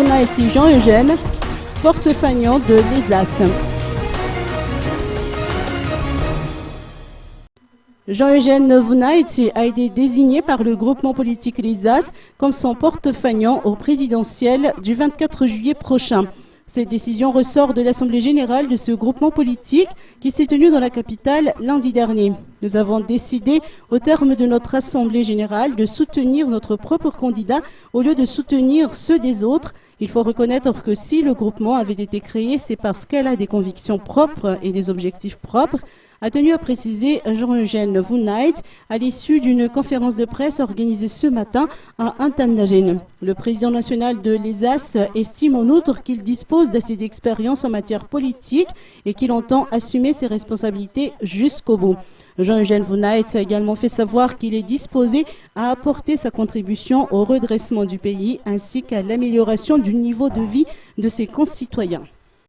Vunaiti Jean-Eugène, porte-faignant de l'ESAS. Jean-Eugène Vunaiti a été désigné par le groupement politique l'ESAS comme son porte-faignant au présidentiel du 24 juillet prochain. Cette décision ressort de l'Assemblée générale de ce groupement politique qui s'est tenue dans la capitale lundi dernier. Nous avons décidé, au terme de notre Assemblée générale, de soutenir notre propre candidat au lieu de soutenir ceux des autres. Il faut reconnaître que si le groupement avait été créé, c'est parce qu'elle a des convictions propres et des objectifs propres, a tenu à préciser Jean-Eugène Vunaiti à l'issue d'une conférence de presse organisée ce matin à Antandagène. Le président national de l'ESAS estime en outre qu'il dispose d'assez d'expérience en matière politique et qu'il entend assumer ses responsabilités jusqu'au bout. Jean-Eugène Vunaiti a également fait savoir qu'il est disposé à apporter sa contribution au redressement du pays ainsi qu'à l'amélioration du niveau de vie de ses concitoyens.